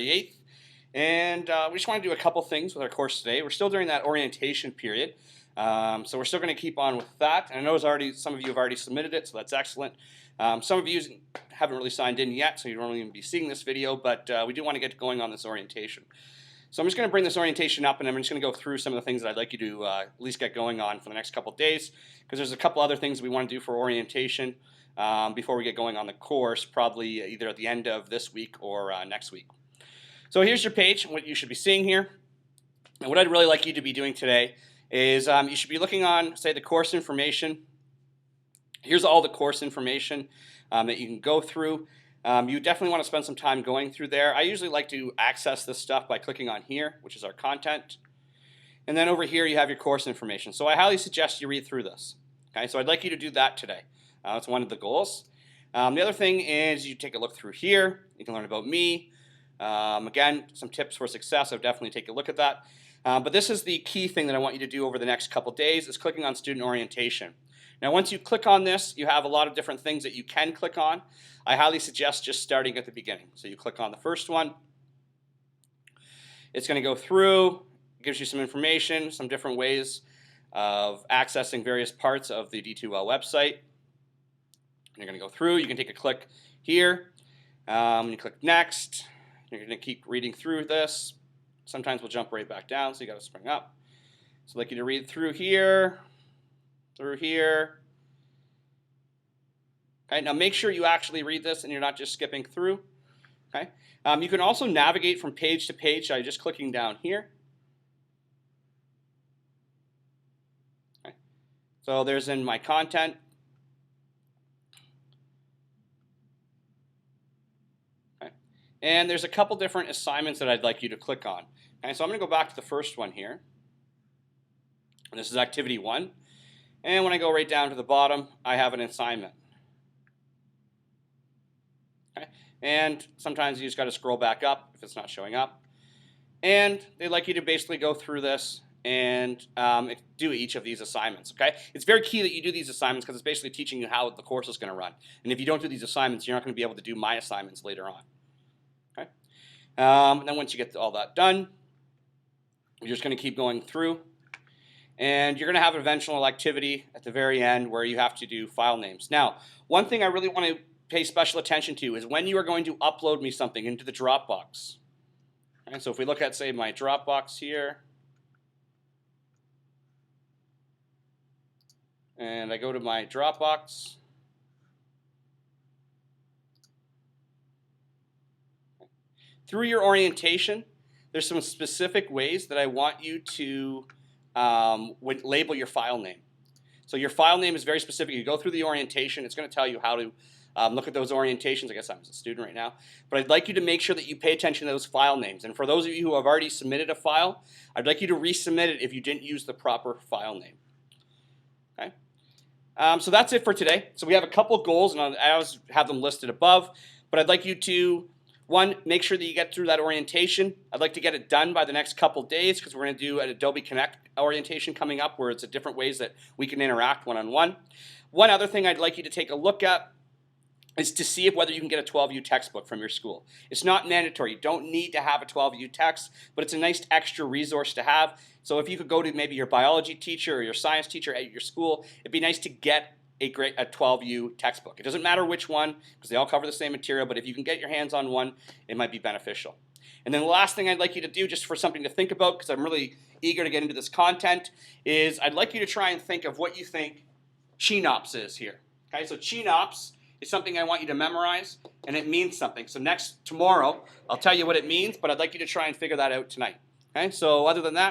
8th. And we just want to do a couple things with our course today. We're still during that orientation period. So we're still going to keep on with that. And I know some of you have already submitted it, so that's excellent. Some of you haven't really signed in yet, so you don't even be seeing this video, but we do want to get going on this orientation. So I'm just going to bring this orientation up, and I'm just going to go through some of the things that I'd like you to at least get going on for the next couple of days, because there's a couple other things we want to do for orientation before we get going on the course, probably either at the end of this week or next week. So here's your page, what you should be seeing here. And what I'd really like you to be doing today is you should be looking on, say, the course information. Here's all the course information that you can go through. You definitely want to spend some time going through there. I usually like to access this stuff by clicking on here, which is our content. And then over here you have your course information. So I highly suggest you read through this. Okay, so I'd like you to do that today. That's one of the goals. The other thing is you take a look through here. You can learn about me. Again, some tips for success. I would definitely take a look at that. But this is the key thing that I want you to do over the next couple days is clicking on student orientation. Now once you click on this, you have a lot of different things that you can click on. I highly suggest just starting at the beginning. So you click on the first one. It's going to go through, gives you some information, some different ways of accessing various parts of the D2L website. You're going to go through. You can take a click here. You click next. You're going to keep reading through this. Sometimes we'll jump right back down, so you got to spring up. So I'd like you to read through here, through here. Okay, now make sure you actually read this and you're not just skipping through. Okay, you can also navigate from page to page by just clicking down here. Okay, so there's in my content. Okay, and there's a couple different assignments that I'd like you to click on. Okay, so I'm going to go back to the first one here. And this is activity 1. And when I go right down to the bottom, I have an assignment. Okay. And sometimes you just got to scroll back up if it's not showing up. And they'd like you to basically go through this and do each of these assignments. Okay, it's very key that you do these assignments because it's basically teaching you how the course is going to run. And if you don't do these assignments, you're not going to be able to do my assignments later on. Okay, and then once you get all that done, you're just going to keep going through. And you're going to have an eventual activity at the very end where you have to do file names. Now, one thing I really want to pay special attention to is when you are going to upload me something into the Dropbox. And so if we look at, say, my Dropbox here, and I go to my Dropbox, through your orientation, there's some specific ways that I want you to label your file name. So your file name is very specific. You go through the orientation. It's going to tell you how to look at those orientations. I guess I'm a student right now. But I'd like you to make sure that you pay attention to those file names. And for those of you who have already submitted a file, I'd like you to resubmit it if you didn't use the proper file name. Okay. So that's it for today. So we have a couple goals, and I always have them listed above. But I'd like you to, one, make sure that you get through that orientation. I'd like to get it done by the next couple days because we're going to do an Adobe Connect orientation coming up where it's a different ways that we can interact one-on-one. One other thing I'd like you to take a look at is to see whether you can get a 12U textbook from your school. It's not mandatory. You don't need to have a 12U text, but it's a nice extra resource to have. So if you could go to maybe your biology teacher or your science teacher at your school, it'd be nice to get a 12U textbook. It doesn't matter which one because they all cover the same material, but if you can get your hands on one, it might be beneficial. And then the last thing I'd like you to do, just for something to think about, because I'm really eager to get into this content, is I'd like you to try and think of what you think CHENOPS is here. Okay, so CHENOPS is something I want you to memorize, and it means something. So tomorrow, I'll tell you what it means, but I'd like you to try and figure that out tonight. Okay, so other than that,